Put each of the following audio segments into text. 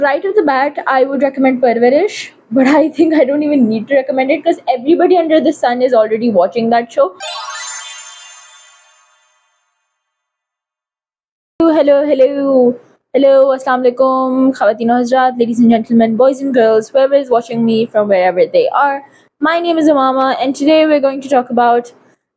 Right off the bat, I would recommend Parvarish, but I think I don't even need to recommend it because everybody under the sun is already watching that show. Hello, Assalamu alaikum, Khawateen Hazrat, ladies and gentlemen, boys and girls, whoever is watching me from wherever they are. My name is Amama, and today we're going to talk about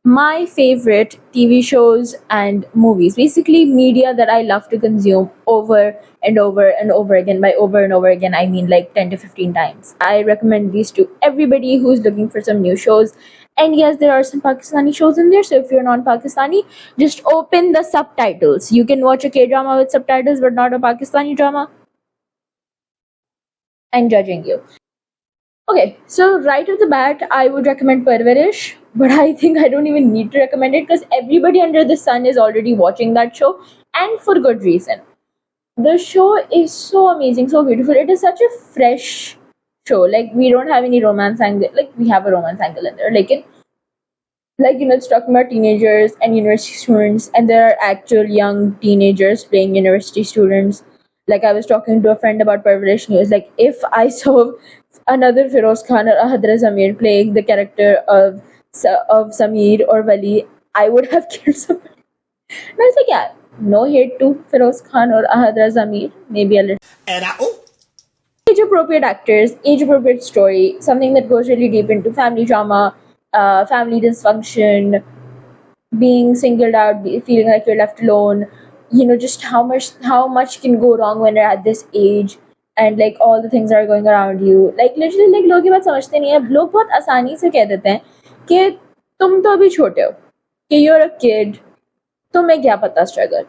my favorite TV shows and movies. Basically, media that I love to consume over and over and over again. By over and over again, I mean like 10 to 15 times. I recommend these to everybody who's looking for some new shows. And yes, there are some Pakistani shows in there, so if you're non Pakistani, just open the subtitles. You can watch a K drama with subtitles, but not a Pakistani drama. I'm judging you. Okay, so right off the bat, I would recommend Parvarish, but I think I don't even need to recommend it because everybody under the sun is already watching that show, and for good reason. The show is so amazing, so beautiful. It is such a fresh show. Like we don't have any romance angle. Like we have a romance angle in there. It's talking about teenagers and university students, and there are actual young teenagers playing university students. Like I was talking to a friend about Parvarish, and he was like, if I saw another Feroz Khan or Ahadra Zamir playing the character of Samir or Wali, I would have killed somebody. And I was like, yeah, no hate to Feroz Khan or Ahadra Zamir, maybe a little. Age appropriate actors, age appropriate story, something that goes really deep into family drama, family dysfunction, being singled out, feeling like you're left alone. Just how much can go wrong when you're at this age, and like all the things that are going around you. Like literally, like लोग ये बात समझते नहीं है. लोग बहुत आसानी से कह देते हैं कि तुम तो अभी छोटे हो, कि you're a kid, तुम्हें क्या पता स्ट्रगल.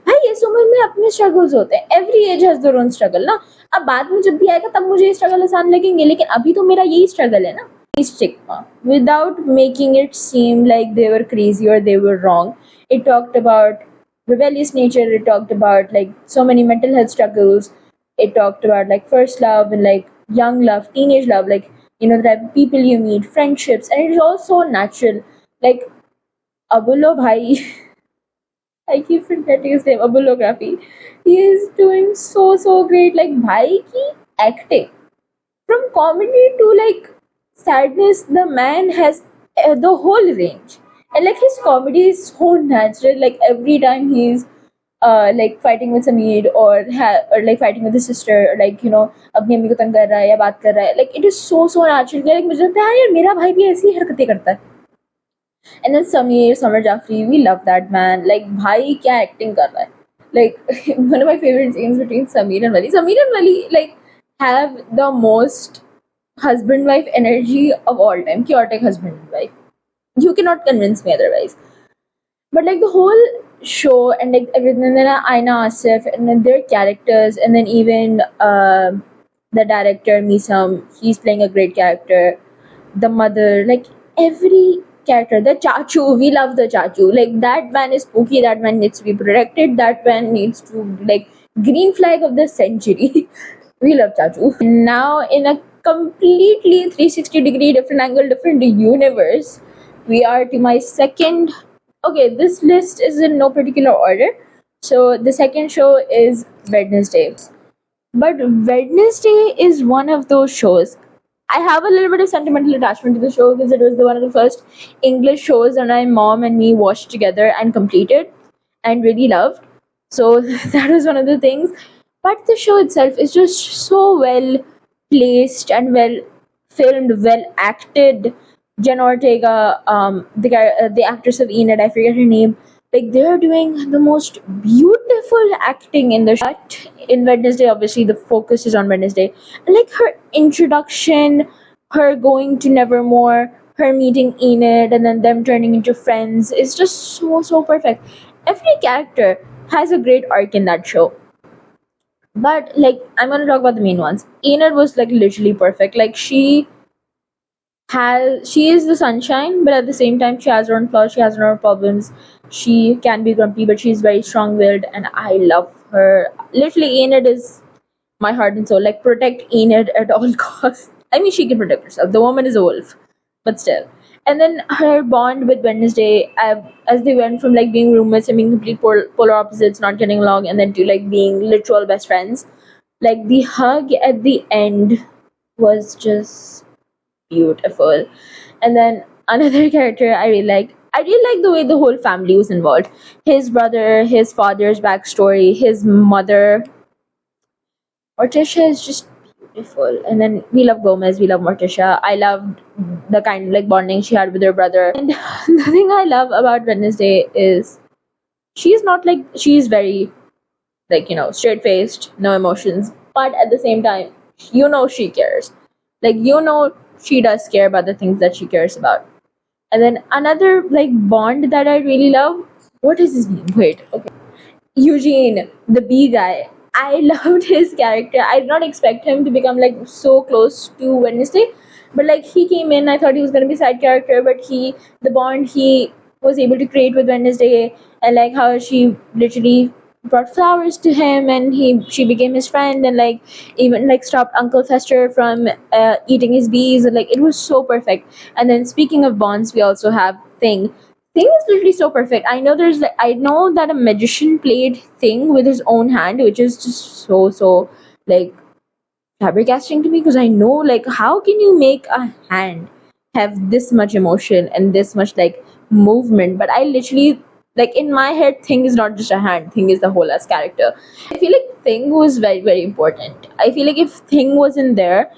भाई इस उम्र में अपने स्ट्रगल्स होते हैं. Every age has their own struggle ना. अब बाद में जब भी आएगा तब मुझे ये स्ट्रगल आसान लगेंगे, लेकिन अभी तो मेरा यही स्ट्रगल है ना. Stigma without making it seem like they were crazy or they were wrong. It talked about rebellious nature. It talked about like so many mental health struggles. It talked about like first love and like young love, teenage love, like the type of people you meet, friendships, and it is also natural. Like Abullo Bhai, I keep forgetting his name, Abulography. He is doing so great. Like Bhai ki acting from comedy to like sadness, the man has the whole range, and like his comedy is so natural. Like every time he's like fighting with Samir or like fighting with his sister, or like अपनी अम्मी को तंग कर रहा है या बात कर रहा है, like it is so natural. Like मुझे लगता है यार मेरा भाई भी ऐसी ही हरकतें करता है. And then Samir Jafri, we love that man. Like भाई क्या acting कर रहा है. Like one of my favorite scenes between Samir and Wali. Samir and Wali like have the most husband wife energy of all time. Chaotic husband and wife. You cannot convince me otherwise. But like the whole show and like everything, and then Aina Asif, and then their characters, and then even the director Misam, he's playing a great character. The mother, like every character, the Chachu, we love the Chachu. Like that man is spooky. That man needs to be protected. That man needs to like green flag of the century. We love Chachu. Now in a completely 360-degree different angle, different universe, we are to my second. Okay, this list is in no particular order. So the second show is Wednesday. But Wednesday is one of those shows. I have a little bit of sentimental attachment to the show because it was one of the first English shows that my mom and me watched together and completed and really loved. So that was one of the things. But the show itself is just so well placed and well filmed, well acted. Jen Ortega, the actress of Enid, I forget her name. Like they're doing the most beautiful acting in the show. But in Wednesday, obviously the focus is on Wednesday. And like her introduction, her going to Nevermore, her meeting Enid, and then them turning into friends is just so perfect. Every character has a great arc in that show. But like I'm gonna talk about the main ones. Enid was like literally perfect. Like she is the sunshine, but at the same time she has her own flaws, she has her own problems. She can be grumpy, but she's very strong willed, and I love her. Literally, Enid is my heart and soul. Like protect Enid at all costs. I mean, she can protect herself. The woman is a wolf, but still. And then her bond with Wednesday, as they went from like being roommates and being complete polar opposites, not getting along, and then to like being literal best friends. Like the hug at the end was just beautiful. And then another character I really liked. I really like the way the whole family was involved. His brother, his father's backstory, his mother. Morticia is just beautiful. And then we love Gomez, we love Morticia. I loved the kind of like bonding she had with her brother. And the thing I love about Wednesday is she's not like she's very like, straight faced, no emotions, but at the same time, she cares. Like, she does care about the things that she cares about. And then another like bond that I really love. What is his name? Wait, okay. Eugene, the bee guy. I loved his character. I did not expect him to become like so close to Wednesday, but like he came in, I thought he was gonna be a side character, but the bond he was able to create with Wednesday, and like how she literally brought flowers to him, and she became his friend, and like even like stopped Uncle Fester from eating his bees, and like it was so perfect. And then speaking of bonds, we also have Thing. Thing is literally so perfect. I know that a magician played Thing with his own hand, which is just so like flabbergasting to me, because I know like how can you make a hand have this much emotion and this much like movement? But I literally like in my head, Thing is not just a hand. Thing is the whole as character. I feel like Thing was very important. I feel like if Thing was in there,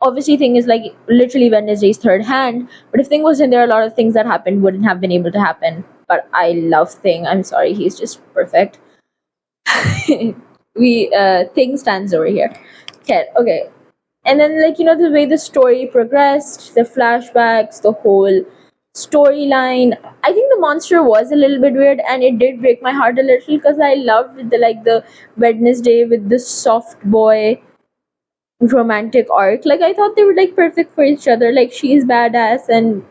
obviously Thing is like literally Wednesday's third hand, but if Thing was in there, a lot of things that happened wouldn't have been able to happen. But I love Thing. I'm sorry, he's just perfect. We Thing stands over here. Okay. And then like the way the story progressed, the flashbacks, the whole storyline. I think the monster was a little bit weird, and it did break my heart a little, because I loved the Wednesday with the soft boy romantic arc. Like I thought they were like perfect for each other. Like she's badass and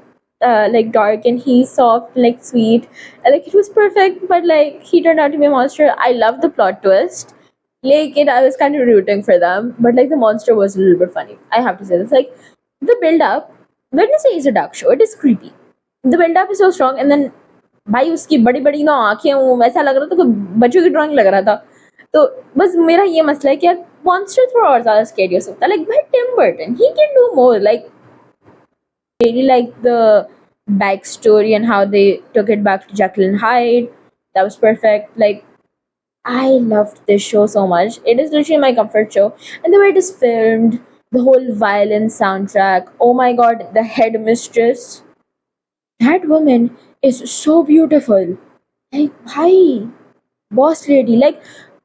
like dark, and he's soft, like sweet. And, like it was perfect, but like he turned out to be a monster. I love the plot twist. Like I was kind of rooting for them, but like the monster was a little bit funny. I have to say this. Like the build up. When you say it's a dark show, it is creepy. The build up is so strong, and then भाई उसकी बड़ी बड़ी ना आंखें, वो ऐसा लग रहा था कि बच्चों की ड्राइंग लग रहा था. तो बस मेरा ये मसला है कि यार मॉन्स्टर थोड़ा और ज्यादा स्केरी हो सकता है. लाइक भाई Tim Burton, he can do more. Like really like the backstory and how they took it back to Jacqueline Hyde. That was perfect. Like I loved this show so much. It is literally my comfort show. And the way it is filmed, the whole violin soundtrack. Oh my god, the headmistress. That woman is so beautiful. Like, hi, boss lady. Like,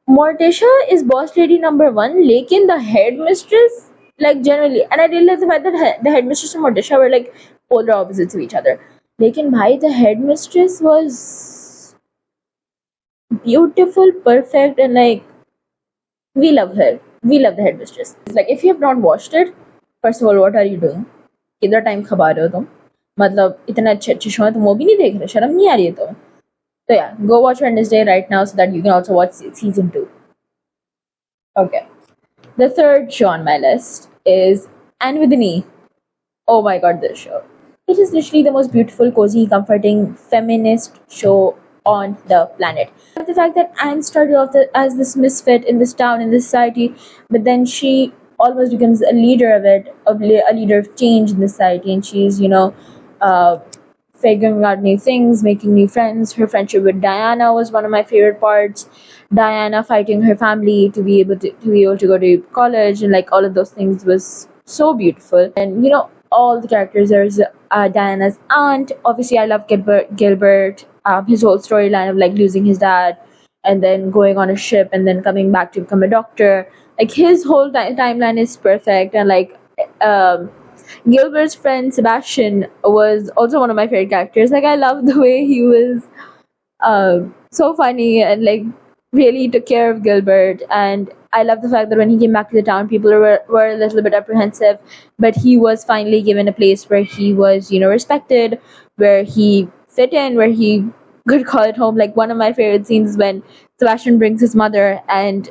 Morticia is boss lady number one, lekin the headmistress, like, generally. And I really like the fact that the headmistress and Morticia were like polar opposites of each other. Lekin, bhai, the headmistress was beautiful, perfect, and like, we love her. We love the headmistress. It's like, if you have not watched it, first of all, what are you doing? किधर time खबा रहे हो तुम? मतलब इतने अच्छे अच्छे show हैं तुम वो भी नहीं देख रहे? शर्म नहीं आ रही है तुम्हें? So yeah, go watch Wednesday right now so that you can also watch season 2. Okay. The third show on my list is Anne with an E. Oh my god, this show. It is literally the most beautiful, cozy, comforting, feminist show on the planet. The fact that Anne started off as this misfit in this town, in this society, but then she almost becomes a leader of it, a leader of change in the society, and she's, uh, figuring out new things, making new friends. Her friendship with Diana was one of my favorite parts. Diana fighting her family to go to college, and like all of those things was so beautiful. And all the characters. There's Diana's aunt. Obviously, I love Gilbert. His whole storyline of like losing his dad, and then going on a ship, and then coming back to become a doctor. Like his whole timeline is perfect, and like um, Gilbert's friend Sebastian was also one of my favorite characters. Like I love the way he was so funny and like really took care of Gilbert. And I love the fact that when he came back to the town, people were a little bit apprehensive, but he was finally given a place where he was, respected, where he fit in, where he could call it home. Like one of my favorite scenes is when Sebastian brings his mother, and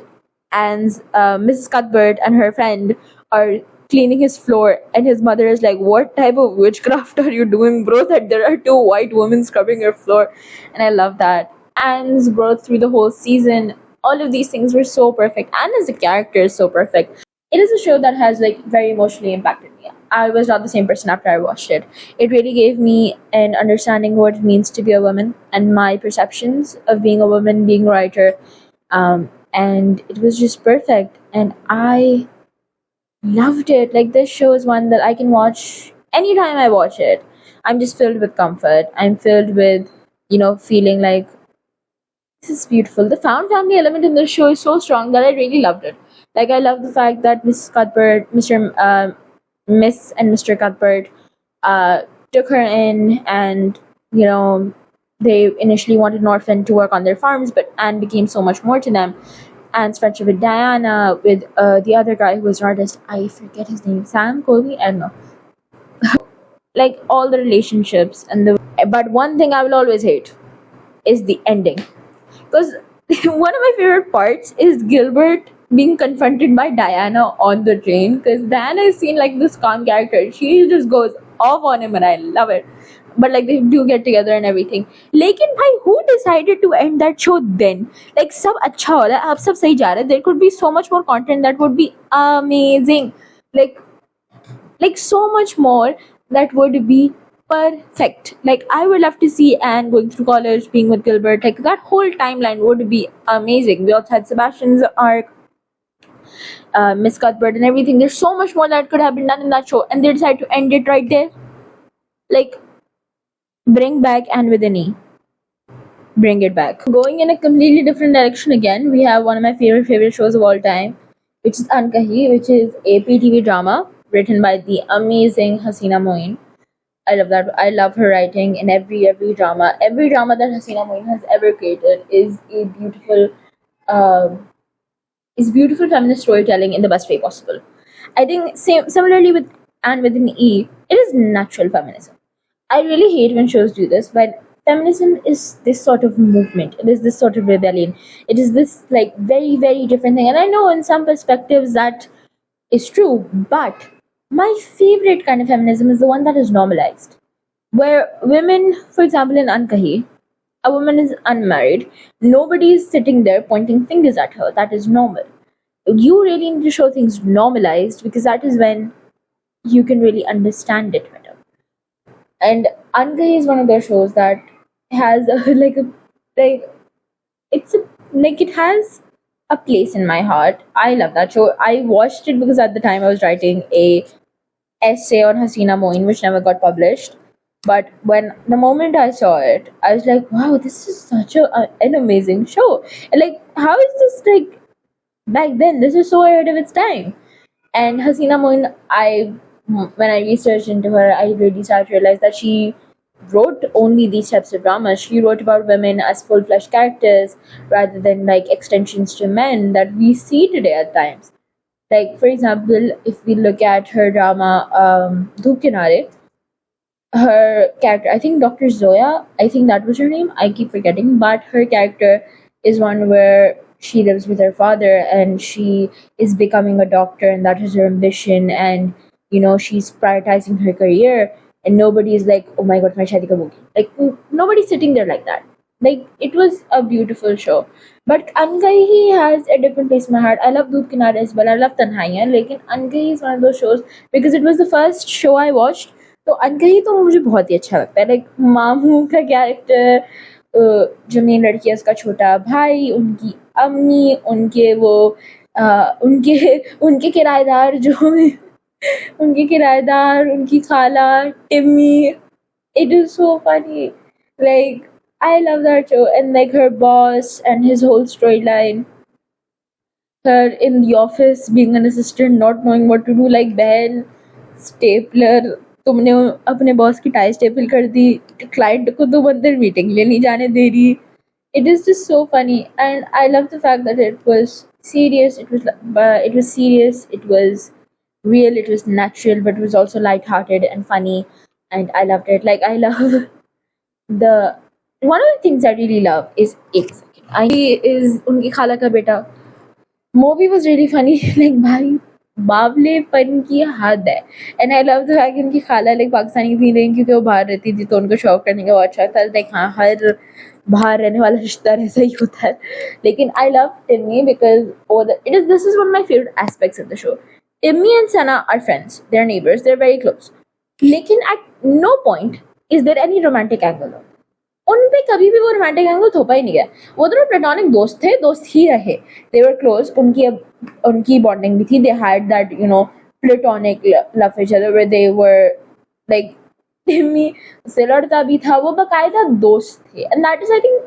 Mrs. Cuthbert and her friend are cleaning his floor, and his mother is like, "What type of witchcraft are you doing, bro? That there are two white women scrubbing your floor." And I love that. Anne's growth through the whole season. all of these things were so perfect, and as a character is so perfect. It is a show that has like very emotionally impacted me. I was not the same person after I watched it. It really gave me an understanding what it means to be a woman and my perceptions of being a woman, being a writer. And it was just perfect, and I loved it. Like, this show is one that I can watch anytime I watch it. I'm just filled with comfort. I'm filled with, feeling like this is beautiful. The found family element in this show is so strong that I really loved it. Like, I love the fact that Miss and Mr. Cuthbert uh, took her in, and you know they initially wanted an orphan to work on their farms, but Anne became so much more to them. Anne's friendship with Diana, with the other guy who was an artist, I forget his name, Sam Colby, I don't know. Like, all the relationships and the. But one thing I will always hate is the ending, because one of my favorite parts is Gilbert being confronted by Diana on the train, because Diana is seen like this calm character. She just goes off on him and I love it. But like, they do get together and everything. लेकिन भाई, who decided to end that show then? Like, सब अच्छा हो रहा है, अब सब सही जा रहा है. There could be so much more content that would be amazing. Like, so much more that would be perfect. Like, I would love to see Anne going through college, being with Gilbert. Like, that whole timeline would be amazing. We also had Sebastian's arc, Miss Cuthbert, and everything. There's so much more that could have been done in that show, and they decided to end it right there. Like, bring back Anne with an E. Bring it back. Going in a completely different direction again, we have one of my favorite shows of all time, which is Ankahi, which is a PTV drama written by the amazing Hasina Moin. I love that. I love her writing in every drama. Every drama that Hasina Moin has ever created uh, is beautiful feminist storytelling in the best way possible. I think similarly with Anne with an E, it is natural feminism. I really hate when shows do this, but feminism is this sort of movement. It is this sort of rebellion. It is this like very, very different thing. And I know in some perspectives that is true, but my favorite kind of feminism is the one that is normalized. Where women, for example, in Ankahi, a woman is unmarried, nobody is sitting there pointing fingers at her. That is normal. You really need to show things normalized, because that is when you can really understand it better. And Ankahi is one of those shows that has like it's a, like it has a place in my heart. I love that show. I watched it because at the time I was writing a essay on Hasina Moin, which never got published. But when the moment I saw it, I was like, "Wow, this is such an amazing show!" And like, how is this like back then? This is so ahead of its time. And Hasina Moin, when I researched into her, I really started to realize that she wrote only these types of dramas. She wrote about women as full fledged characters rather than like extensions to men that we see today at times. Like, for example, if we look at her drama, Dhoop Kinare, her character, I think Dr. Zoya, I think that was her name, I keep forgetting, but her character is one where she lives with her father and she is becoming a doctor, and that is her ambition. And she's prioritizing her career, and nobody is like, oh my god, my shadi kab hogi. Like, nobody's sitting there like that. Like, it was a beautiful show. But Angai has a different place in my heart. I love Doodh Kinara as well. I love Tanhaiyan. Lekin Angai is one of those shows because it was the first show I watched. तो अनकही तो मुझे बहुत ही अच्छा लगता है. Like, मामू का कैरेक्टर, जो मेन लड़की है उसका छोटा भाई, उनकी अम्मी, उनके वो उनके उनके किराएदार जो उनके किराएदार, उनकी खाला Timmy. It is so funny. Like, I love that show. And like, her boss and his whole storyline. Her in the office being an assistant, not knowing what to do. Like, बहन, स्टेपलर, तुमने अपने boss की tie staple कर दी, client को तुम अंदर meeting ले नहीं जाने दे रही. It is just so funny, and I love the fact that it was serious. It was serious. It was real. It was natural, but it was also light-hearted and funny, and I loved it. Like, I love the one of the things I really love is एक second. I is उनकी खाला का बेटा. Movie was really funny. Like, भाई, बावलेपन की हद है. And I love the fact कि उनकी खाला लाइक पाकिस्तानी थी नहीं क्योंकि वो बाहर रहती थी तो उनको शौक करने का बहुत अच्छा था. लाइक हाँ, हर बाहर रहने वाला रिश्ता ऐसा ही होता है. लेकिन I love Timmy because it is this is one of my favourite aspects of the show. Timmy and Sana are friends, they are neighbours, they are very close. लेकिन at no point is there any romantic angle. उन पे कभी भी वो romantic angle थोपा ही नहीं गया. वो दोनों प्लेटोनिक दोस्त थे, दोस्त ही रहे. दे वर क्लोज. उनकी बॉन्डिंग भी थी. They had that platonic love each other where they were like Timmy उससे लड़ता भी था, वो बकायदा दोस्त थे. And that is I think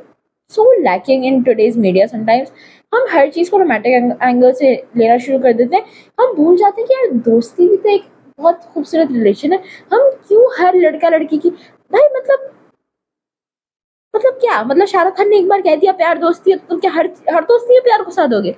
so lacking in today's media sometimes. हम हर चीज को रोमांटिक एंगल से लेना शुरू कर देते हैं. हम भूल जाते हैं कि यार दोस्ती भी तो एक बहुत खूबसूरत रिलेशन है. हम क्यों हर लड़का लड़की की भाई मतलब क्या मतलब शाहरुख खान ने एक बार कह दिया प्यार दोस्ती है तो तुम क्या हर दोस्ती में प्यार घुसा दोगे.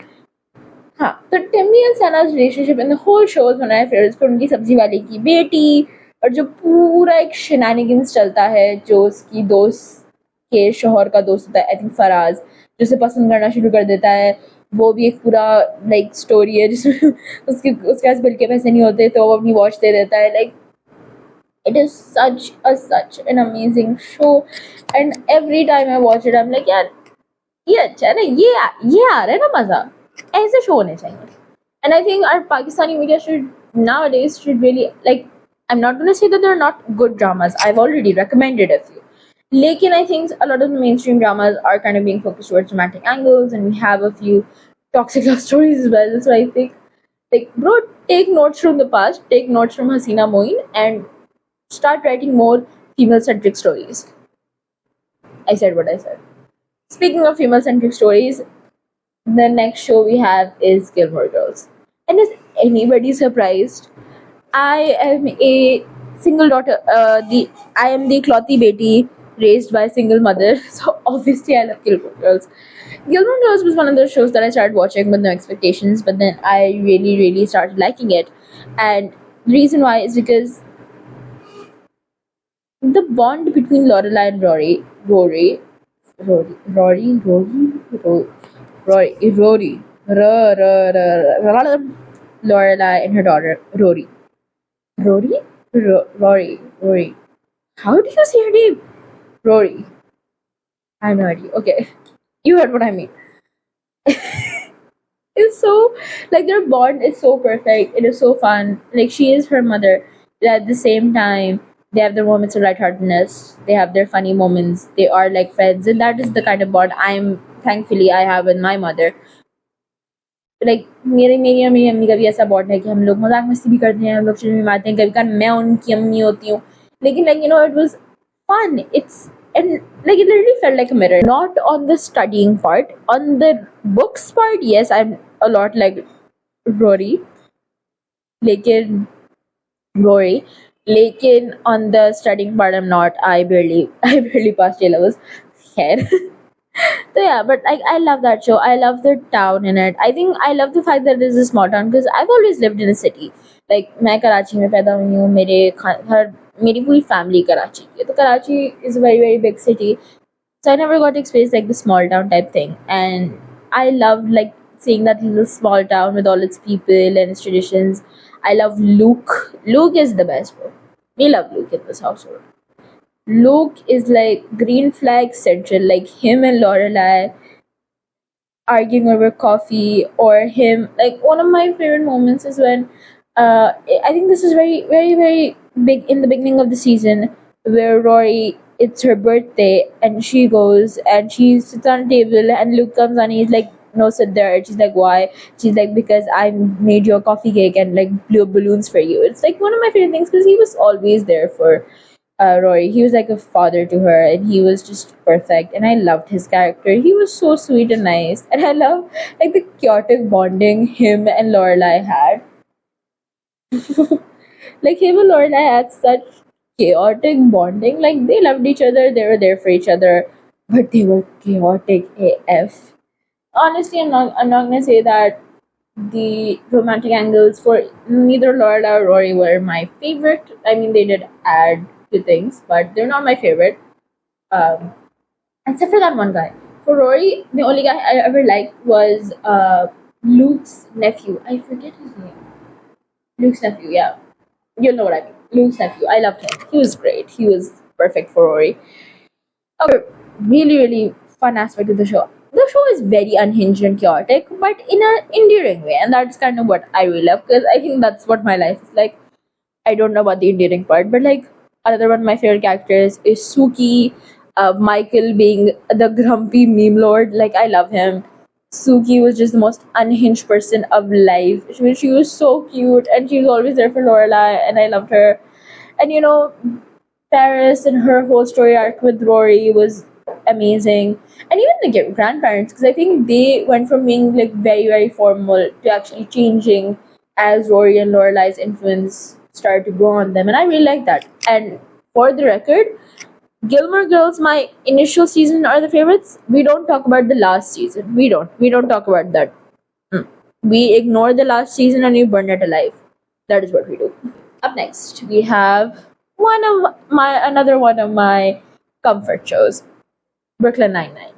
हाँ, तो Timmy and Sana's relationship in the whole show is one of my favourites. फिर उनकी सब्जी वाले की बेटी और जो पूरा एक शेनानिगन्स चलता है जो उसकी दोस्त के शोहर का दोस्त होता है, आई थिंक फराज, जो उसे पसंद करना शुरू कर देता है. वो भी एक पूरा लाइक स्टोरी है जिसमें उसके पास बिल के पैसे नहीं होते तो वो अपनी वॉच दे देता है. Like it is such an amazing show, and every time I watch it I'm like यार ये अच्छा है ना, ये आ रहा है ना मजा. ऐसे शो होने चाहिए. And I think our Pakistani media should really like, I'm not going to say that there are not good dramas. I've already recommended a few. Lekin I think a lot of the mainstream dramas are kind of being focused towards romantic angles, and we have a few toxic love stories as well. So I think, like, bro, take notes from the past, take notes from Hasina Moin, and start writing more female-centric stories. I said what I said. Speaking of female-centric stories, the next show we have is Gilmore Girls. And is anybody surprised? I am a single daughter. I am the Kloti Beti raised by a single mother. So obviously I love Gilmore Girls. Gilmore Girls was one of those shows that I started watching with no expectations, but then I really started liking it. And the reason why is because the bond between Lorelai and Rory, Rory, Lorelai and her daughter Rory, Rory. How do you say her name? Rory. I have no idea. Okay, you heard what I mean. It's so like their bond is so perfect. It is so fun. Like she is her mother, but at the same time, they have their moments of lightheartedness. They have their funny moments. They are like friends, and that is the kind of bond thankfully I have with my mother. Like मेरी और मेरी अम्मी का भी ऐसा bond है कि हम लोग मजाक मस्ती भी करते हैं, हम लोग चिल्ली भी मारते हैं. कभी कभी मैं उनकी अम्मी होती हूँ. लेकिन like it was fun. And like it literally felt like a mirror. Not on the studying part, on the books part. Yes, I'm a lot like Rory. लेकिन Rory. लेकिन on the studying part I'm not. I barely passed A levels. Khair. So yeah, but I love that show. I love the town in it. I think I love the fact that it is a small town because I've always lived in a city. Like मैं कराची में पैदा हुई हूँ. मेरी पूरी family Karachi की है. तो Karachi is a very big city. So I never got to experience like the small town type thing. And I love like seeing that little small town with all its people and its traditions. I love Luke. Luke is the best bro. We love Luke in this household. Luke is like green flag central, like him and Lorelai arguing over coffee, or him like one of my favorite moments is when I think this is very big in the beginning of the season where Rory, it's her birthday and she goes and she sits on a table and Luke comes on and he's like, no, sit there. And she's like, why? She's like, because I made you a coffee cake and like blew balloons for you. It's like one of my favorite things because he was always there for Rory. He was like a father to her, and he was just perfect. And I loved his character. He was so sweet and nice, and I love like the chaotic bonding him and Lorelai had. Like him and Lorelai had such chaotic bonding. Like they loved each other. They were there for each other, but they were chaotic AF. Honestly, I'm not gonna say that the romantic angles for neither Lorelai or Rory were my favorite. I mean, they did add to things, but they're not my favorite. Um, except for that one guy. For Rory, the only guy I ever liked was Luke's nephew. I forget his name. Luke's nephew, yeah. You know what I mean. Luke's nephew. I loved him. He was great. He was perfect for Rory. Really, really fun aspect of the show. The show is very unhinged and chaotic, but in an endearing way, and that's kind of what I really love because I think that's what my life is like. I don't know about the endearing part, but like another one of my favorite characters is Suki. Michael being the grumpy meme lord, like I love him. Suki was just the most unhinged person of life. She was so cute, and she was always there for Lorelai, and I loved her. And Paris and her whole story arc with Rory was amazing, and even the grandparents, because I think they went from being like very very formal to actually changing as Rory and Lorelai's influence started to grow on them, and I really like that. And for the record, Gilmore Girls, my initial season are the favorites. We don't talk about the last season. We don't talk about that. Mm. We ignore the last season and we burn it alive. That is what we do. Up next, we have another one of my comfort shows, Brooklyn Nine Nine.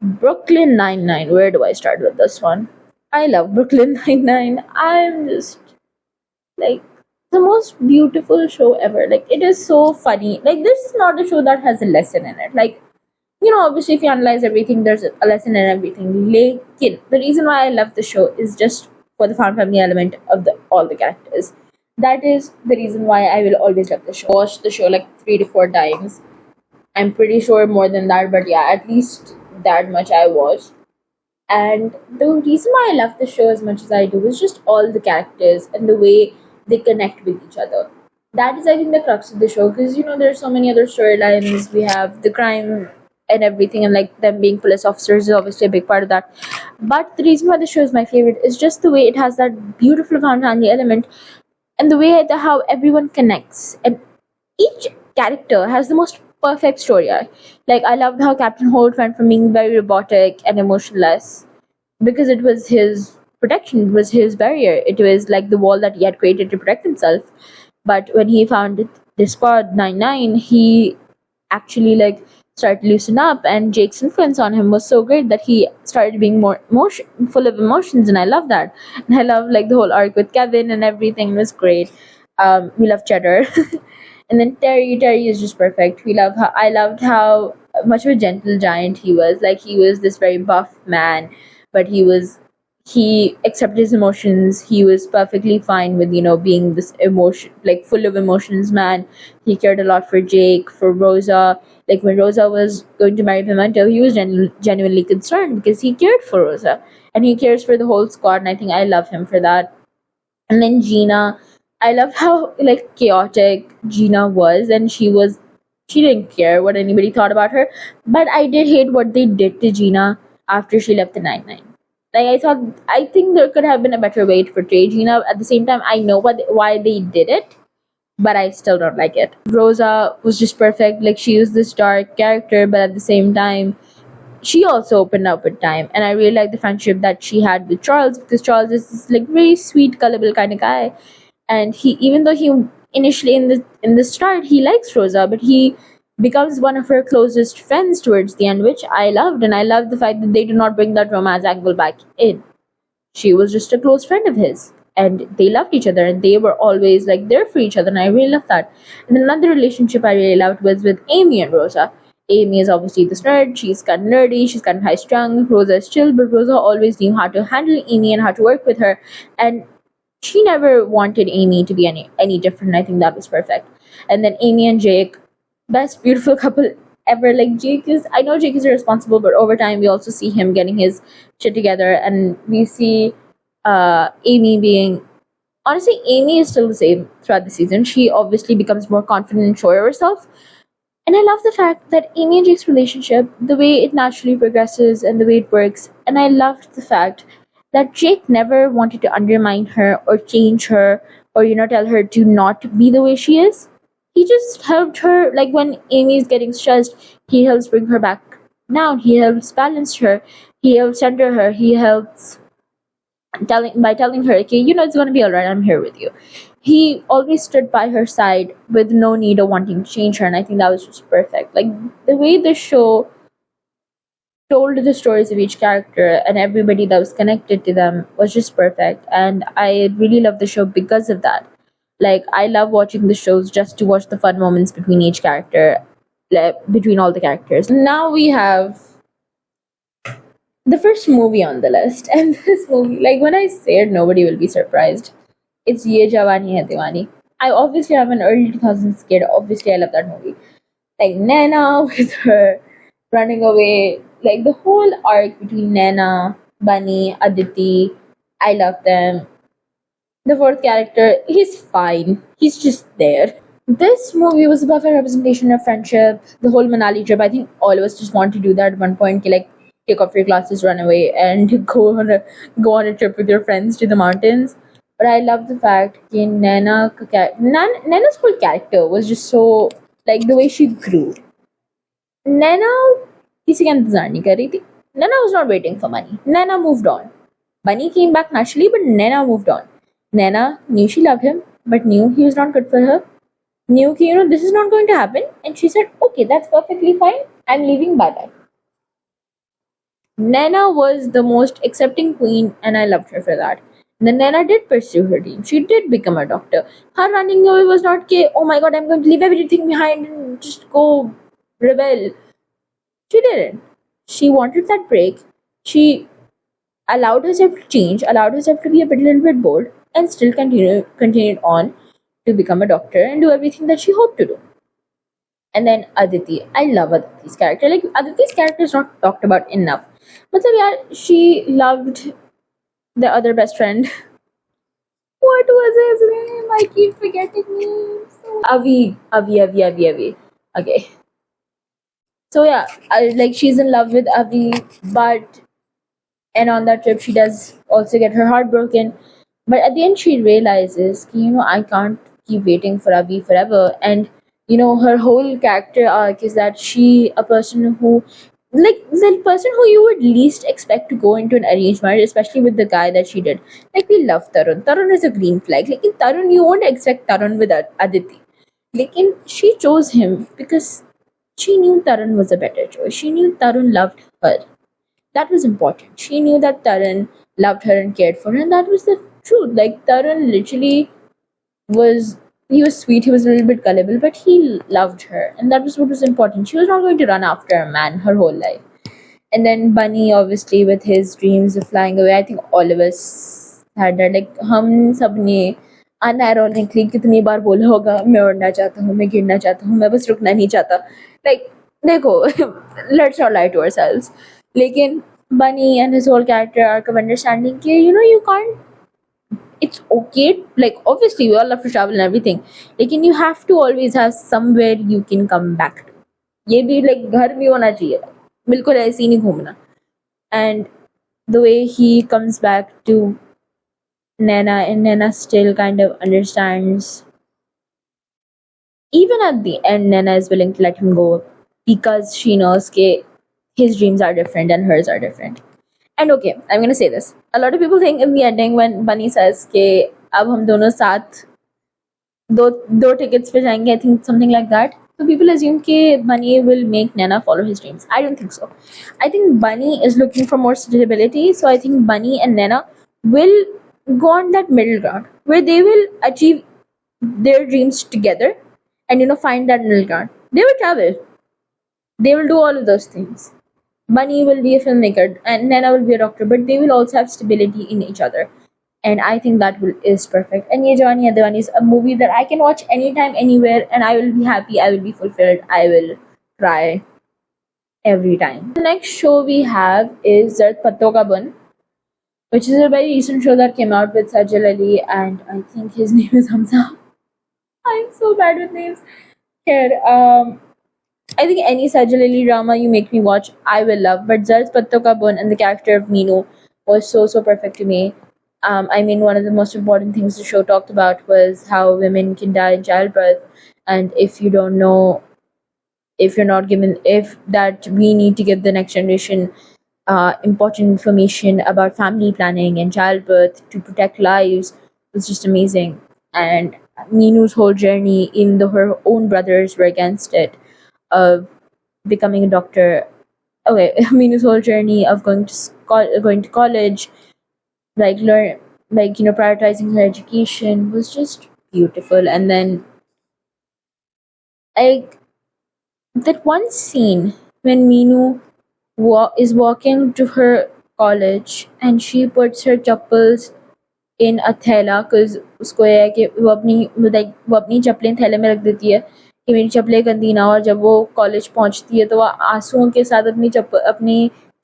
Brooklyn Nine Nine. Where do I start with this one? I love Brooklyn Nine Nine. I'm just like the most beautiful show ever. Like it is so funny. Like this is not a show that has a lesson in it. Like obviously if you analyze everything, there's a lesson in everything. Like the reason why I love the show is just for the found family element of the all the characters. That is the reason why I will always love the show. Watched the show like 3 to 4 times. I'm pretty sure more than that, but yeah, at least that much I watched. And the reason why I love the show as much as I do is just all the characters and the way they connect with each other. That is, I think, the crux of the show because there's so many other storylines. We have the crime and everything, and like them being police officers is obviously a big part of that. But the reason why the show is my favorite is just the way it has that beautiful found family element and the way how everyone connects and each character has the most perfect story arc. Like I loved how Captain Holt went from being very robotic and emotionless because it was his protection, it was his barrier, it was like the wall that he had created to protect himself. But when he found the squad 99, he actually like started to loosen up, and Jake's influence on him was so great that he started being more full of emotions, and I love that. And I love like the whole arc with Kevin and everything was great. We love Cheddar. And then Terry is just perfect. I loved how much of a gentle giant he was. Like he was this very buff man, but he accepted his emotions. He was perfectly fine with being this emotion, like full of emotions man. He cared a lot for Jake, for Rosa. Like when Rosa was going to marry Pimento, he was genuinely concerned because he cared for Rosa, and he cares for the whole squad. And I think I love him for that. And then Gina, I loved how like chaotic Gina was, and she didn't care what anybody thought about her. But I did hate what they did to Gina after she left the 99. Like I think there could have been a better way to portray Gina. At the same time, I know why they did it, but I still don't like it. Rosa was just perfect. Like she was this dark character, but at the same time, she also opened up with time, and I really like the friendship that she had with Charles because Charles is this like very sweet, gullible kind of guy, and he even though he initially in the start he likes Rosa, but he becomes one of her closest friends towards the end, which I loved, and I loved the fact that they did not bring that romance angle back in. She was just a close friend of his, and they loved each other, and they were always like there for each other, and I really loved that. And then another relationship I really loved was with Amy and Rosa. Amy is obviously this nerd, she's kind of nerdy, she's kind of high strung. Rosa is chill, but Rosa always knew how to handle Amy and how to work with her, and she never wanted Amy to be any different. I think that was perfect. And then Amy and Jake, best beautiful couple ever. Like I know Jake is irresponsible, but over time we also see him getting his shit together, and we see Amy being honestly, Amy is still the same throughout the season. She obviously becomes more confident and sure of herself. And I love the fact that Amy and Jake's relationship, the way it naturally progresses and the way it works. And I loved the fact that Jake never wanted to undermine her or change her or, tell her to not be the way she is. He just helped her, like when Amy is getting stressed, he helps bring her back down. He helps balance her. He helps center her. He helps telling her, okay, it's gonna be alright, I'm here with you. He always stood by her side with no need of wanting to change her, and I think that was just perfect. Like the way the show told the stories of each character, and everybody that was connected to them was just perfect. And I really love the show because of that. Like, I love watching the shows just to watch the fun moments between each character, like, between all the characters. Now we have the first movie on the list, and this movie, like, when I say it, nobody will be surprised. It's Ye Jawani Hai Diwani. I obviously am an early 2000s kid. Obviously, I love that movie. Like, Naina with her running away, like the whole arc between Naina, Bunny, Aditi. I love them. The fourth character, he's fine. He's just there. This movie was about a representation of friendship. The whole Manali trip, I think all of us just want to do that at one point. Like, take off your glasses, run away, and go on a trip with your friends to the mountains. But I love the fact that Naina's whole character was just so, like, the way she grew. Naina किसी का इंतजार नहीं कर रही थी. Naina was not waiting for money. Naina moved on. Bunny came back naturally, but Naina moved on. Naina knew she loved him, but knew he was not good for her. Knew that, this is not going to happen, and she said, "Okay, that's perfectly fine. I'm leaving. Bye bye." Naina was the most accepting queen, and I loved her for that. Then Naina did pursue her dream. She did become a doctor. Her running away was not, okay, oh my god, I'm going to leave everything behind and just go rebel. She didn't. She wanted that break. She allowed herself to change, allowed herself to be a little bit bored, and still continued on to become a doctor and do everything that she hoped to do. And then Aditi. I love Aditi's character. Like, Aditi's character is not talked about enough. But yeah, she loved the other best friend. What was his name? I keep forgetting names. Avi. Okay. So yeah, like, she's in love with Avi, but and on that trip she does also get her heart broken. But at the end she realizes, I can't keep waiting for Avi forever. And her whole character arc is that she a person who, like, the person who you would least expect to go into an arranged marriage, especially with the guy that she did. Like, we love Tarun. Tarun is a green flag. Like, in Tarun, you won't expect Tarun with Aditi. Like, she chose him because she knew Tarun was a better choice. She knew Tarun loved her. That was important. She knew that Tarun loved her and cared for her, and that was the truth. Like, Tarun literally was, he was sweet, he was a little bit gullible, but he loved her, and that was what was important. She was not going to run after a man her whole life. And then Bunny, obviously, with his dreams of flying away. I think all of us had that. Like, हम सब ने unironically कितनी बार बोला होगा, मैं उड़ना चाहता हूँ, मैं गिरना चाहता हूँ, मैं बस रुकना नहीं चाहता. Like, देखो, let's not lie to ourselves. लेकिन Bunny and his whole character arc of understanding कि, you can't, it's okay, like, obviously we all love to travel and everything, लेकिन you have to always have somewhere you can come back to. ये भी, like, घर में होना चाहिए, बिल्कुल ऐसे ही नहीं घूमना. And the way he comes back to Naina, and Naina still kind of understands. Even at the end, Naina is willing to let him go because she knows that his dreams are different and hers are different. And okay, I'm gonna say this. A lot of people think in the ending when Bunny says कि अब हम दोनों साथ दो tickets पे जाएंगे, I think something like that. So people assume that Bunny will make Naina follow his dreams. I don't think so. I think Bunny is looking for more stability. So I think Bunny and Naina will go on that middle ground where they will achieve their dreams together and find that middle ground. They will travel. They will do all of those things. Bunny will be a filmmaker and Naina will be a doctor, but they will also have stability in each other. And I think that is perfect. And Ye Jawani Hai Diwani is a movie that I can watch anytime, anywhere, and I will be happy, I will be fulfilled, I will cry every time. The next show we have is Zard Patton Ka Bun, which is a very recent show that came out with Sajal Ali, and I think his name is Hamza. I'm so bad with names. Here, I think any Sajal Ali drama you make me watch, I will love. But Zard Patton Ka Bun and the character of Meenu was so perfect to me. I mean, one of the most important things the show talked about was how women can die in childbirth, and if you don't know, if you're not given, if that we need to give the next generation important information about family planning and childbirth to protect lives, was just amazing. And Meenu's whole journey, even though her own brothers were against it, of becoming a doctor, okay, Minu's whole journey of going to college, like learn, like prioritizing her education was just beautiful. And then like that one scene when Minu is walking to her college and she puts her chappals in a थैला, because उसको ये है कि वो अपनी चप्पलें थैले में रख देती है कि मेरी चप्पलें गंदी ना हो, और जब वो कॉलेज पहुंचती है तो वो आंसुओं के साथ अपनी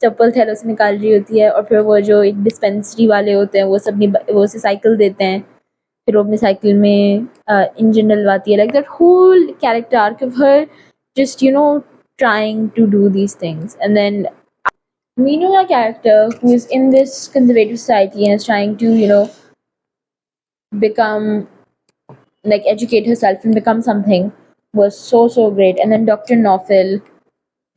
चप्पल थैलों से निकाल रही होती है, और फिर वो जो एक डिस्पेंसरी वाले होते हैं वो उसे साइकिल देते हैं, फिर वो अपनी साइकिल में इंजन डलवाती है, like that whole character arc of her just trying to do these things. And then Meenu, a character who is in this conservative society and is trying to become, like, educate herself and become something, was so great. And then Dr. Nofil,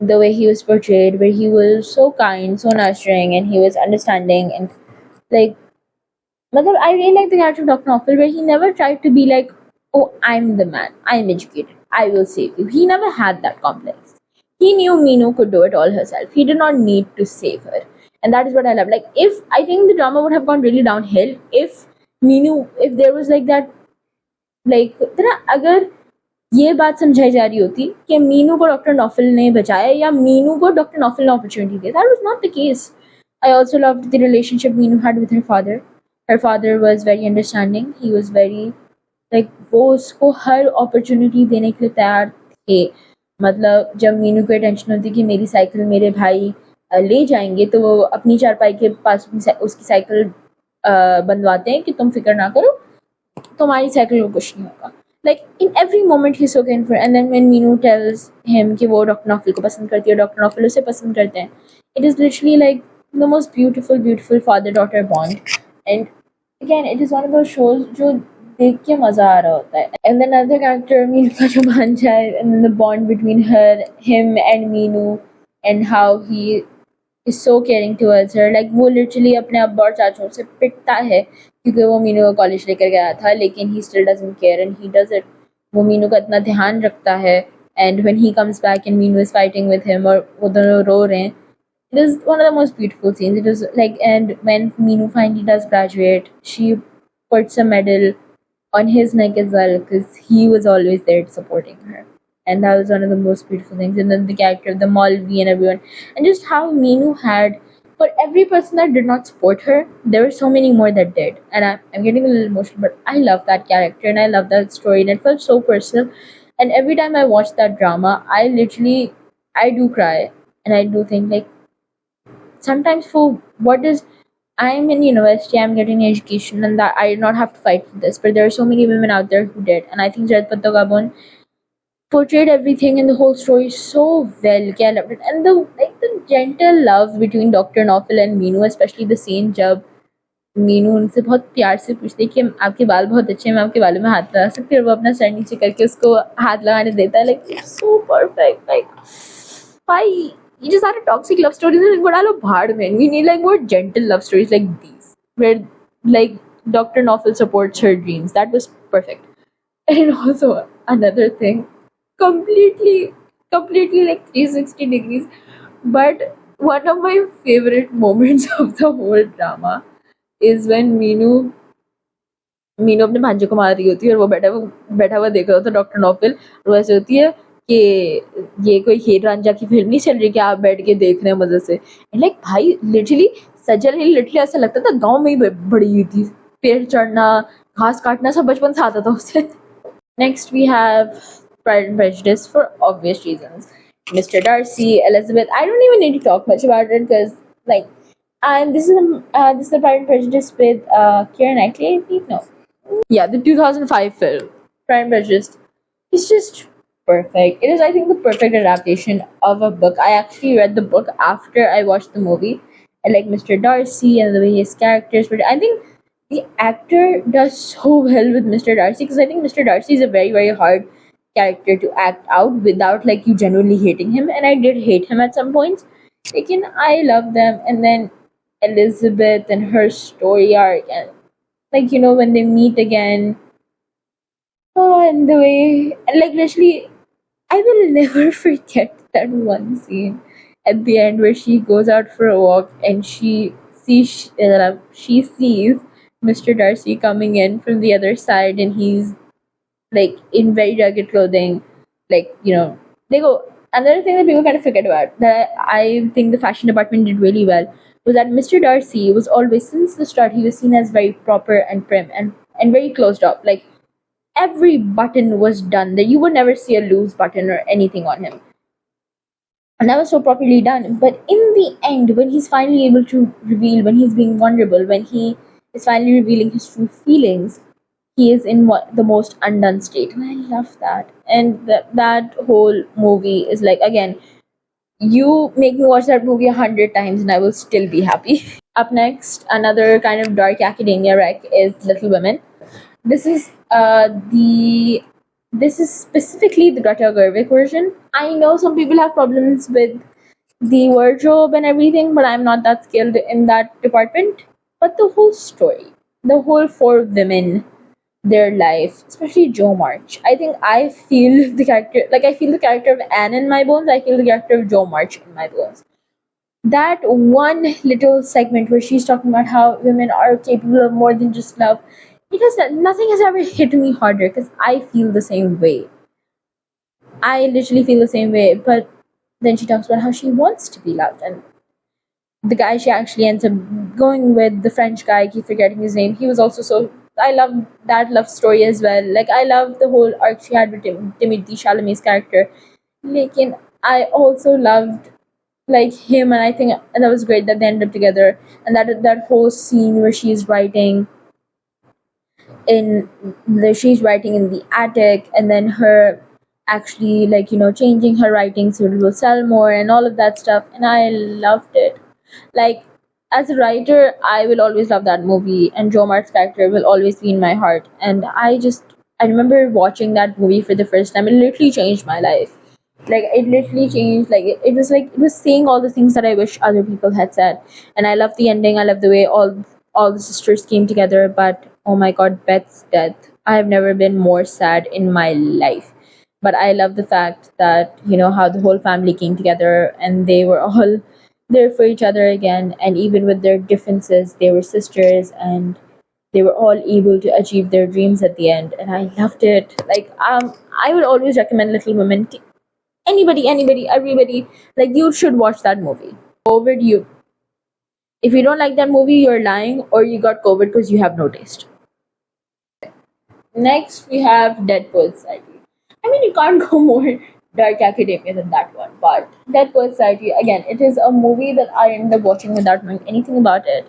the way he was portrayed, where he was so kind, so nurturing, and he was understanding, and like, I really like the character of Dr. Nofil, where he never tried to be like, oh, I'm the man, I'm educated, I will save you. He never had that complex. He knew Meenu could do it all herself. He did not need to save her. And that is what I love. Like, if I think the drama would have gone really downhill if there was like that, like, अगर ये बात समझाई जा रही होती कि मीनू को doctor नॉफिल ने बचाया या मीनू को डॉक्टर नॉफिल ने opportunity the. That was not the case. I also loved the relationship Meenu had with her father. Her father was very understanding. He was very, like, वो उसको हर अपॉर्चुनिटी देने के लिए तैयार थे. मतलब जब मीनू को टेंशन होती कि मेरी साइकिल मेरे भाई ले जाएंगे, तो वो अपनी चारपाई के पास उसकी साइकिल बंधवाते हैं कि तुम फिक्र ना करो, तुम्हारी साइकिल को कुछ नहीं होगा. Like, in every moment he's so kind for her. And then when Meenu tells him कि वो डॉक्टर नॉफिल को पसंद करती है और डॉक्टर नॉफिल उसे पसंद करते हैं, it is literally like the most beautiful father daughter bond. And again, it is one of those shows जो देख के मजा आ रहा होता है. And then another character, Meenu का जो भांजा है, and then the bond between him and Meenu, and how he is so caring towards her. Like, वो literally अपने अब्बा और चाचों से पिटता है क्योंकि वो मीनू को कॉलेज लेकर गया था, लेकिन he still doesn't care and he does it. वो मीनू का इतना ध्यान रखता है, and when he comes back and Meenu is fighting with him और वो दोनों रो रहे हैं, it is one of the most beautiful scenes. It was like, and when Meenu finally does graduate, she puts a medal on his neck as well, because he was always there supporting her. And that was one of the most beautiful things. And then the character of the Malvi and everyone, and just how Meenu had, for every person that did not support her, there were so many more that did. And I'm getting a little emotional, but I love that character and I love that story, and it felt so personal. And every time I watch that drama, I do cry, and I do think, like, sometimes for what is, I'm in university, I'm getting education, and that I did not have to fight for this. But there are so many women out there who did, and I think Jarat Pattagabon portrayed everything in the whole story so well. I loved it, and the gentle love between Dr. Nofil and Meenu, especially the scene जब मीनू उनसे बहुत प्यार से पूछती है कि आपके बाल बहुत अच्छे हैं, मैं आपके बालों में हाथ लगा सकती हूँ, और वो अपना सर नीचे करके उसको हाथ लगाने देता है. Like, so perfect. Like, why you just had a toxic love story and go डालो भाड़ में. We need like more gentle love stories like these, where like Dr. Nofil supports her dreams. That was perfect. And also another thing, completely like 360 degrees, but one of my favorite moments of the whole drama is when Meenu अपने भांजे को मार रही होती है और वो बैठा हुआ देख रहा होता है डॉक्टर नॉफिल, और वैसे होती है कि ये कोई हीर रांझा की फिल्म नहीं चल रही कि आप बैठ के देख रहे हैं मजे से. एंड लाइक, भाई लिटरली सजल हिल लिटरली ऐसा लगता था गांव में ही बड़ी हुई थी. पेड़ चढ़ना, घास काटना सब बचपन से आता था उसे. Next we have Pride and Prejudice, for obvious reasons. Mr. Darcy, Elizabeth. I don't even need to talk much about it because, like, and this is the Pride and Prejudice with Keira Knightley, I think. No, yeah, the 2005 film Pride and Prejudice. It's just perfect. It is, I think, the perfect adaptation of a book. I actually read the book after I watched the movie. I like Mr. Darcy and the way his characters, but I think the actor does so well with Mr. Darcy, because I think Mr. Darcy is a very hard character to act out without like you genuinely hating him, and I did hate him at some points. Again, I love them. And then Elizabeth and her story arc, and like when they meet again, oh, and the way, and like literally, I will never forget that one scene. at the end where she goes out for a walk and she sees Mr. Darcy coming in from the other side, and he's like in very rugged clothing, like they go. Another thing that people kind of forget about that I think the fashion department did really well was that Mr. Darcy was always, since the start, he was seen as very proper and prim and very closed up. Like every button was done. That you would never see a loose button or anything on him, and that was so properly done. But in the end, when he's finally able to reveal, when he's being vulnerable, when he is finally revealing his true feelings, he is in the most undone state, and I love that. And that whole movie is like, again, you make me watch that movie 100 times, and I will still be happy. Up next, another kind of dark academia wreck is Little Women. This is the this is specifically the Greta Gerwig version. I know some people have problems with the wardrobe and everything, but I'm not that skilled in that department. But the whole story, the whole four women, their life, especially Jo March. I think I feel the character, like I feel the character of Anne in my bones. I feel the character of Jo March in my bones. That one little segment where she's talking about how women are capable of more than just love, because nothing has ever hit me harder because I feel the same way. I literally feel the same way. But then she talks about how she wants to be loved, and the guy she actually ends up going with, the French guy, I keep forgetting his name. He was also so. I love that love story as well. Like I love the whole arc she had with Timothy Chalamet's character. Like, I also loved like him, and I think and that was great that they ended up together. And that whole scene where in she's writing in the attic, and then her actually like changing her writing so it will sell more and all of that stuff, and I loved it. Like, as a writer, I will always love that movie, and Jo Mart's character will always be in my heart. And I remember watching that movie for the first time. It literally changed my life. Like it literally changed. Like it was saying all the things that I wish other people had said. And I love the ending. I love the way all the sisters came together. But oh my god, Beth's death! I have never been more sad in my life. But I love the fact that how the whole family came together and they were all there for each other again, and even with their differences they were sisters, and they were all able to achieve their dreams at the end, and I loved it. Like I would always recommend Little Women to anybody, everybody. Like, you should watch that movie. COVID, you if you don't like that movie, you're lying, or you got COVID because you have no taste. Next, we have Dead Poets Society. I mean, you can't go more dark academia than that one. But Dead Poets Society, again, it is a movie that I ended up watching without knowing anything about it,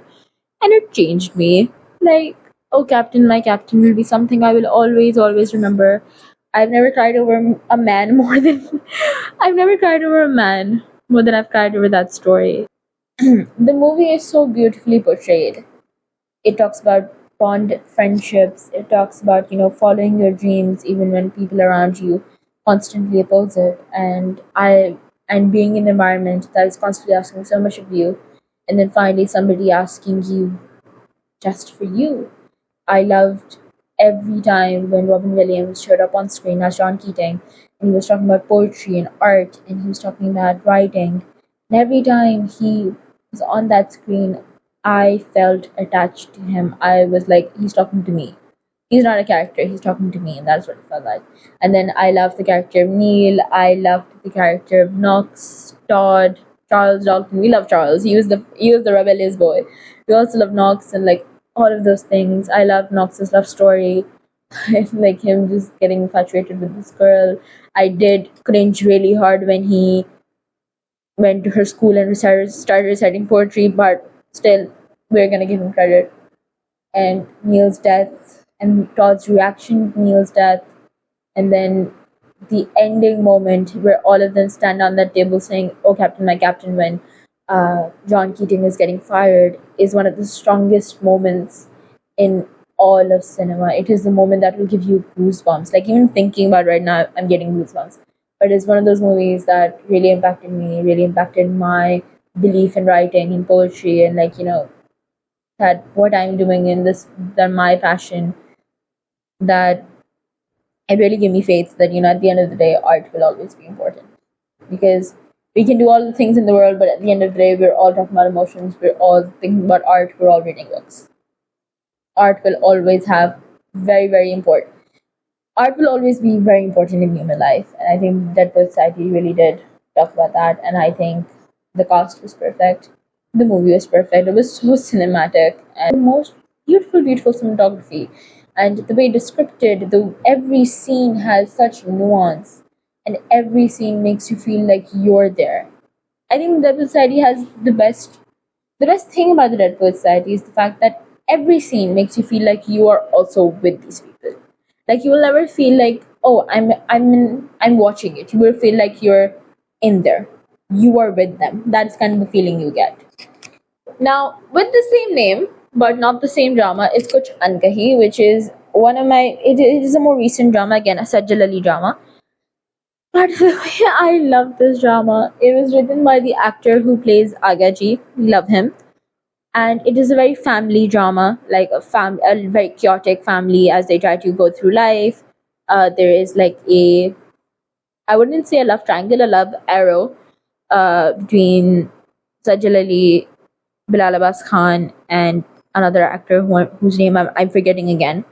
and it changed me. Like, oh, Captain, my Captain will be something I will always remember. I've never cried over a man more than I've never cried over a man more than I've cried over that story. The movie is so beautifully portrayed. It talks about bond friendships. It talks about following your dreams even when people around you constantly oppose it, and being in an environment that is constantly asking so much of you, and then finally somebody asking you just for you. I loved every time when Robin Williams showed up on screen as John Keating, and he was talking about poetry and art, and he was talking about writing, and every time he was on that screen, I felt attached to him. I was like, he's talking to me. He's not a character, he's talking to me, and that's what it felt like. And then I loved the character of Neil, I loved the character of Knox, Todd, Charles Dalton. We love Charles. He was the rebellious boy. We also love Knox and like all of those things. I loved Knox's love story. Like him just getting infatuated with this girl. I did cringe really hard when he went to her school and started reciting poetry, but still, we're gonna give him credit. And Neil's death, and Todd's reaction to Neil's death, and then the ending moment where all of them stand on that table saying, "Oh, Captain, my Captain," when John Keating is getting fired, is one of the strongest moments in all of cinema. It is the moment that will give you goosebumps. Like, even thinking about it right now, I'm getting goosebumps. But it's one of those movies that really impacted me, really impacted my belief in writing and poetry, and like that what I'm doing in this, that my passion, that it really gave me faith that at the end of the day art will always be important, because We can do all the things in the world, but at the end of the day, we're all talking about emotions. We're all thinking about art. We're all reading books. Art will always have very important. Art will always be very important in human life, and I think Dead Poets Society really did talk about that. And I think the cast was perfect. The movie was perfect. It was so cinematic and the most beautiful cinematography. And the way it is scripted, the every scene has such nuance, and every scene makes you feel like you're there. I think Dead Poets Society has the best thing about the Dead Poets Society is the fact that every scene makes you feel like you are also with these people. Like you will never feel like, oh, I'm watching it. You will feel like you're in there. You are with them. That's kind of the feeling you get. Now, with the same name, but not the same drama, is Kuch Ankahi, which is it is a more recent drama, again, a Sajjal Ali drama. But the way I love this drama, it was written by the actor who plays Agaji. Love him. And it is a very family drama, like a very chaotic family as they try to go through life. There is like I wouldn't say a love triangle, a love arrow between Sajjal Ali, Bilal Abbas Khan, and another actor whose name I'm forgetting again.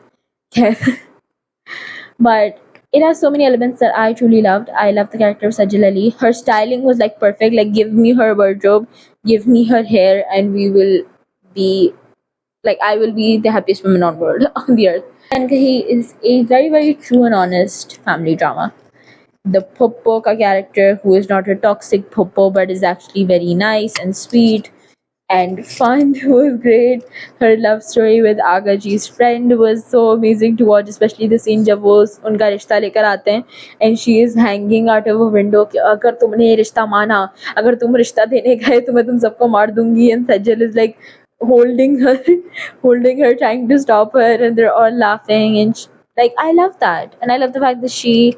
But it has so many elements that I truly loved. I loved the character of Sajjal Ali. Her styling was like perfect. Like, give me her wardrobe, give me her hair, and we will be like, I will be the happiest woman on world on the earth. And he is a very true and honest family drama. The Poppo ka character, who is not a toxic Poppo but is actually very nice and sweet and fun, was great. Her love story with Agaji's friend was so amazing to watch, especially the scene जब वो उनका रिश्ता लेकर आते हैं and she is hanging out of a window कि अगर तुमने ये रिश्ता माना, अगर तुम रिश्ता देने गए तो मैं तुम सबको मार दूंगी, and Sajjal is like holding her holding her, trying to stop her, and they're all laughing, and like, I love that. And I love the fact that she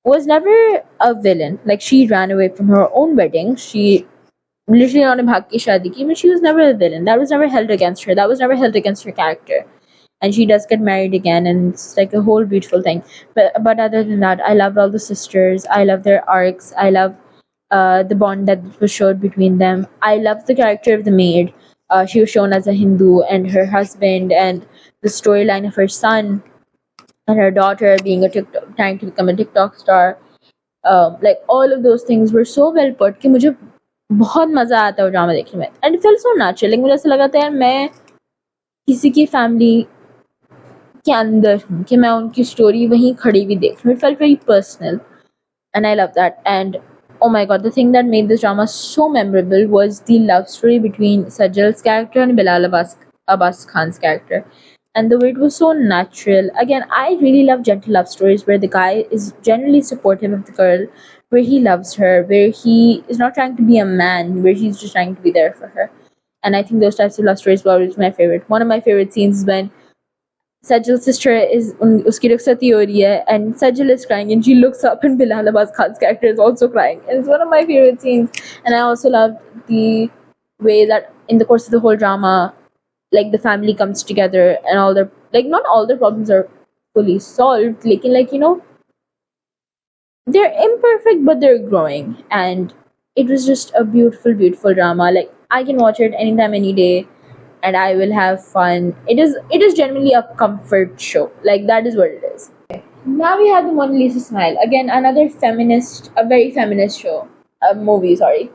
was never a villain. Like, she ran away from her own wedding. She literally on a भाग की शादी की, but she was never a villain. That was never held against her. That was never held against her character. And she does get married again, and it's like a whole beautiful thing. But other than that, I love all the sisters. I love their arcs. I love the bond that was showed between them. I love the character of the maid. She was shown as a Hindu, and her husband, and the storyline of her son and her daughter being a TikTok, trying to become a TikTok star. Like, all of those things were so well put कि मुझे बहुत मजा आता है वो drama देखने में. And it felt so natural. Like, मुझे ऐसा लगा था यार मैं किसी की फैमिली के अंदर हूँ, कि मैं उनकी स्टोरी वहीं खड़ी हुई देख रही हूँ. It felt very personal, and I love that. And oh my god, the thing that made this drama so memorable was the love story between Sajjal's character and Bilal Abbas Khan's character. And the way it was so natural. Again, I really love gentle love stories where the guy is generally supportive of the girl, where he loves her, where he is not trying to be a man, where he's just trying to be there for her. And I think those types of love stories were always my favorite. One of my favorite scenes is when Sajjal's sister is uski rukhsati ho rahi hai, and Sajjal is crying, and she looks up, and Bilal Abbas Khan's character is also crying. And it's one of my favorite scenes. And I also loved the way that in the course of the whole drama, like, the family comes together, and all their, like, not all their problems are fully solved. Like, they're imperfect, but they're growing. And it was just a beautiful drama. Like, I can watch it anytime, any day, and I will have fun. It is generally a comfort show. Like, that is what it is. Now we have the Mona Lisa Smile. Again, another a very feminist show. A movie, sorry.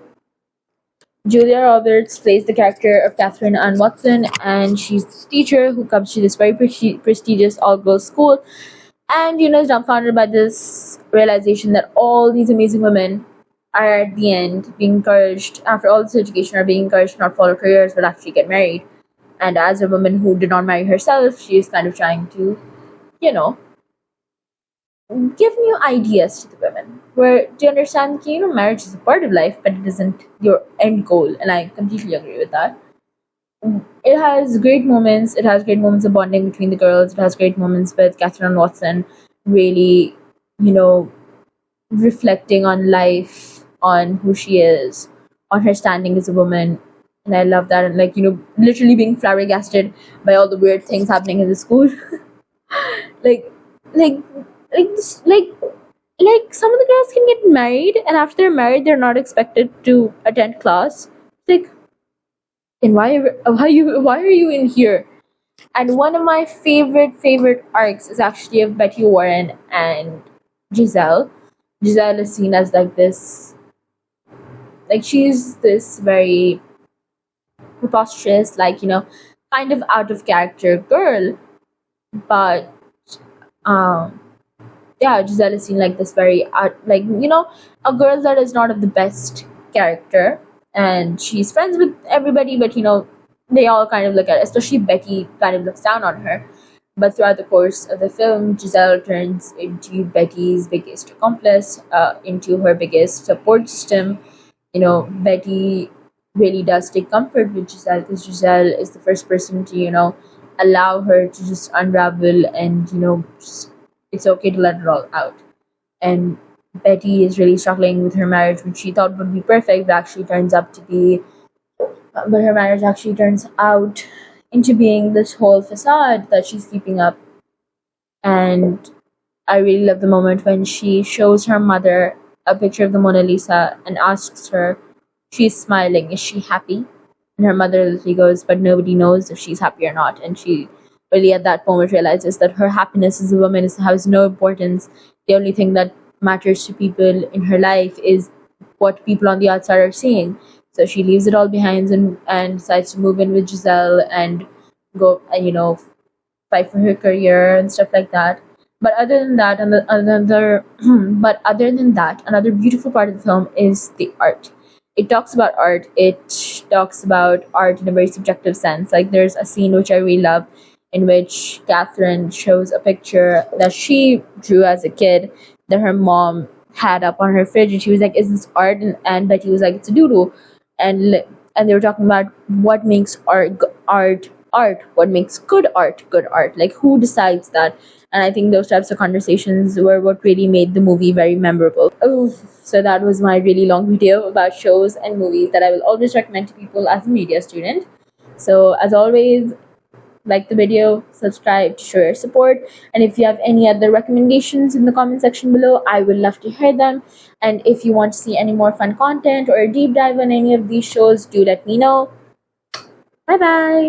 Julia Roberts plays the character of Catherine Ann Watson, and she's this teacher who comes to this very prestigious all-girls school, and is dumbfounded by this realization that all these amazing women are at the end being encouraged, after all this education, are being encouraged to not follow careers but actually get married. And as a woman who did not marry herself, she is kind of trying to, you know, give new ideas to the women, where to understand that, marriage is a part of life, but it isn't your end goal. And I completely agree with that. It has great moments. It has great moments of bonding between the girls. It has great moments with Catherine Watson really, reflecting on life, on who she is, on her standing as a woman. And I love that. And, like, literally being flabbergasted by all the weird things happening in the school. like, like, like, this, like, like some of the girls can get married, and after they're married, they're not expected to attend class. Like, and why are you in here? And one of my favorite arcs is actually of Betty Warren and Giselle. Giselle is seen as like this, like she's this very preposterous, like kind of out of character girl, but um, yeah, Giselle is seen like this very art, like a girl that is not of the best character, and she's friends with everybody, but they all kind of look at, especially Betty, kind of looks down on her. But throughout the course of the film, Giselle turns into Betty's biggest accomplice, into her biggest support system. Betty really does take comfort with Giselle because Giselle is the first person to allow her to just unravel, and it's okay to let it all out. And Betty is really struggling with her marriage, which she thought would be perfect, but actually turns up to be, but her marriage actually turns out into being this whole facade that she's keeping up. And I really love the moment when she shows her mother a picture of the Mona Lisa and asks her, she's smiling, is she happy? And her mother literally goes, but nobody knows if she's happy or not. And she really at that moment realizes that her happiness as a woman has no importance. The only thing that matters to people in her life is what people on the outside are seeing. So she leaves it all behind, and decides to move in with Giselle and go, fight for her career and stuff like that. But other than that, but other than that, another beautiful part of the film is the art. It talks about art. It talks about art in a very subjective sense. Like there's a scene which I really love, in which Catherine shows a picture that she drew as a kid that her mom had up on her fridge, and she was like, "Is this art?" And Betty was like, "It's a doodle," and they were talking about what makes art, what makes good art, like who decides that. And I think those types of conversations were what really made the movie very memorable. Oh, so that was my really long video about shows and movies that I will always recommend to people as a media student. So as always, like the video, subscribe to show your support, and if you have any other recommendations in the comment section below, I would love to hear them. And if you want to see any more fun content or a deep dive on any of these shows, do let me know. Bye bye.